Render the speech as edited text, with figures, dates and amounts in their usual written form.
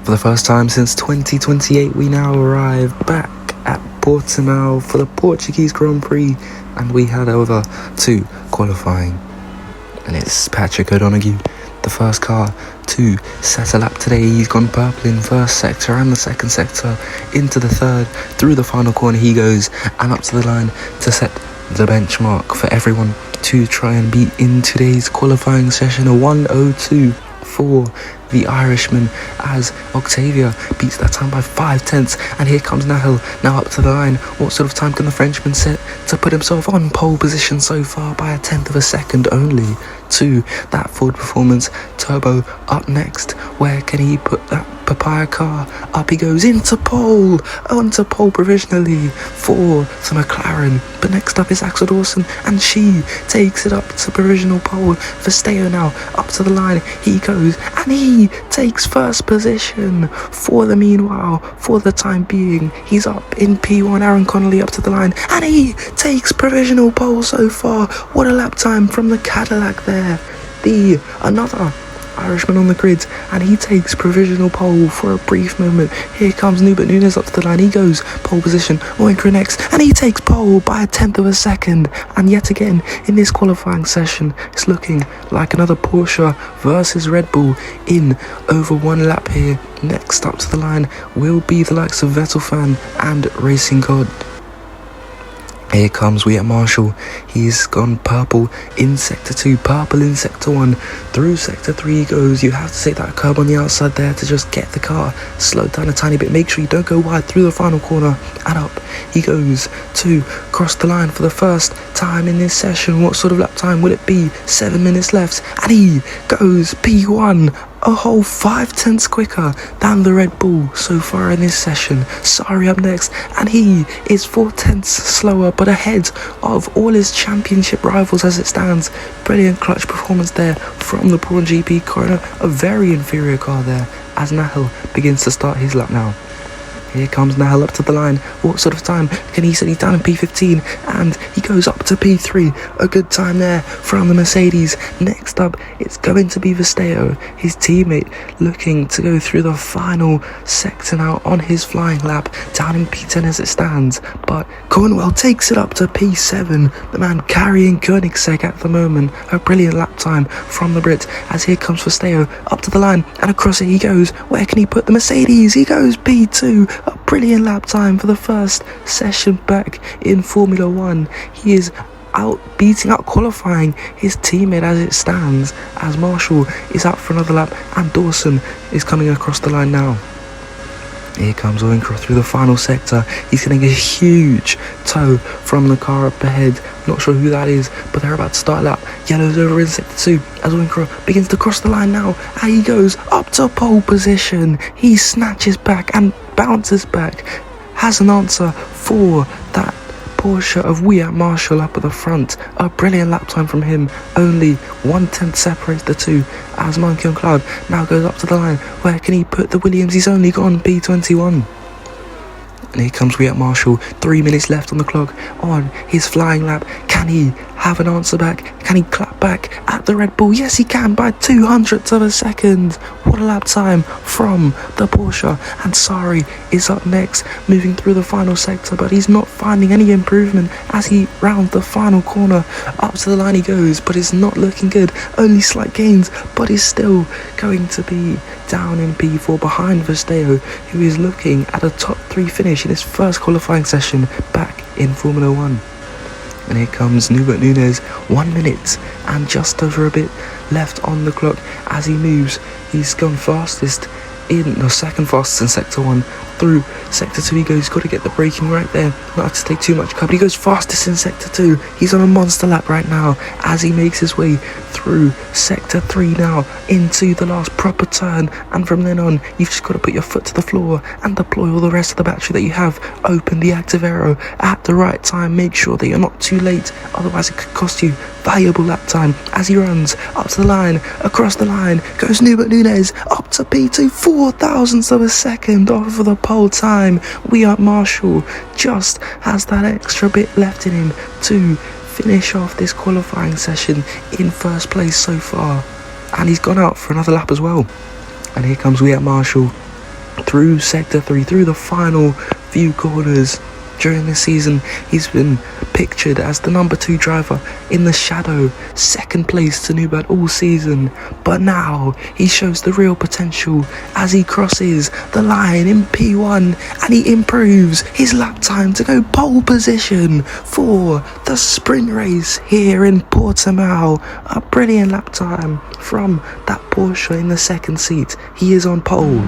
For the first time since 2028, we now arrive back at Portimao for the Portuguese Grand Prix, and we head over to qualifying. And it's Patrick O'Donoghue, the first car to set a lap today. He's gone purple in first sector and the second sector, into the third, through the final corner he goes, and up to the line to set the benchmark for everyone to try and beat in today's qualifying session, a 1:02 for the Irishman, as Octavia beats that time by 5/10, and here comes Nahel now up to the line. What sort of time can the Frenchman set to put himself on pole position so far by a 1/10 of a second only to that Ford Performance Turbo up next? Where can he put that papaya car? Up he goes into pole, onto pole provisionally for the McLaren. But next up is Axel Dawson, and she takes it up to provisional pole. Verstappen now up to the line, he goes and he takes first position for the meanwhile. For the time being, he's up in P1. Aaron Connolly up to the line, and he takes provisional pole so far. What a lap time from the Cadillac there. Another Irishman on the grid, and he takes provisional pole for a brief moment. Here comes Nubert Nunes up to the line, he goes pole position, Oyinkro next, and he takes pole by a 1/10 of a second. And yet again in this qualifying session, it's looking like another Porsche versus Red Bull in over one lap here. Next up to the line will be the likes of Vettel fan and Racing God. Here comes Wyatt Marshall. He's gone purple in sector 2, purple in sector 1, through sector 3 he goes. You have to take that curb on the outside there to just get the car slowed down a tiny bit. Make sure you don't go wide through the final corner, and up he goes to cross the line for the first time in this session. What sort of lap time will it be? 7 minutes left, and he goes P1, a whole 5/10 quicker than the Red Bull so far in this session. Sorry up next, and he is 4/10 slower, but ahead of all his championship rivals as it stands. Brilliant clutch performance there from the Brawn GP corner. A very inferior car there as Nahel begins to start his lap now. Here comes Nahel up to the line. What sort of time can he set? He's down in P15 and he goes up to P3. A good time there from the Mercedes. Next up, it's going to be Verstappen, his teammate, looking to go through the final sector now on his flying lap, down in P10 as it stands. But Cornwell takes it up to P7. The man carrying Koenigsegg at the moment. A brilliant lap time from the Brit as here comes Verstappen up to the line, and across it he goes. Where can he put the Mercedes? He goes P2. A brilliant lap time for the first session back in Formula 1. He is beating out qualifying his teammate as it stands, as Marshall is out for another lap and Dawson is coming across the line now. Here comes Oyinkro through the final sector. He's getting a huge tow from the car up ahead. Not sure who that is, but they're about to start a lap. Yellow's over in sector 2 as Oyinkro begins to cross the line now. And he goes up to pole position. He snatches back and bounces back. Has an answer for that Porsche of Wyatt Marshall up at the front. A brilliant lap time from him. Only 1/10 separates the two as Monkey on Cloud now goes up to the line. Where can he put the Williams? He's only gone P21. And here comes Wyatt Marshall. 3 minutes left on the clock on his flying lap. Can he have an answer back? Can he clap back at the Red Bull? Yes, he can by 200ths of a second. What a lap time from the Porsche. And Sari is up next, moving through the final sector, but he's not finding any improvement as he rounds the final corner. Up to the line he goes, but it's not looking good. Only slight gains, but he's still going to be down in P4 behind Verstappen, who is looking at a top 3 finish in his first qualifying session back in Formula 1. And here comes Nubert Nunes, 1 minute and just over a bit left on the clock as he moves. He's gone second fastest in sector 1. Through sector 2 he goes. He's got to get the braking right there, not to take too much cover. He goes fastest in sector 2. He's on a monster lap right now as he makes his way through sector 3 now into the last proper turn, and from then on you've just got to put your foot to the floor and deploy all the rest of the battery that you have. Open the active aero at the right time. Make sure that you're not too late, otherwise it could cost you valuable lap time. As he runs up to the line, across the line goes Nubert Nunes up to P2, 4/1000ths of a second off of the pole time. Wyatt Marshall just has that extra bit left in him to finish off this qualifying session in first place so far, and he's gone out for another lap as well. And here comes Wyatt Marshall through Sector 3, through the final few corners. During this season, he's been pictured as the number 2 driver in the shadow, second place to Newbert all season. But now he shows the real potential as he crosses the line in P1 and he improves his lap time to go pole position for the sprint race here in Portimao. A brilliant lap time from that Porsche in the second seat. He is on pole.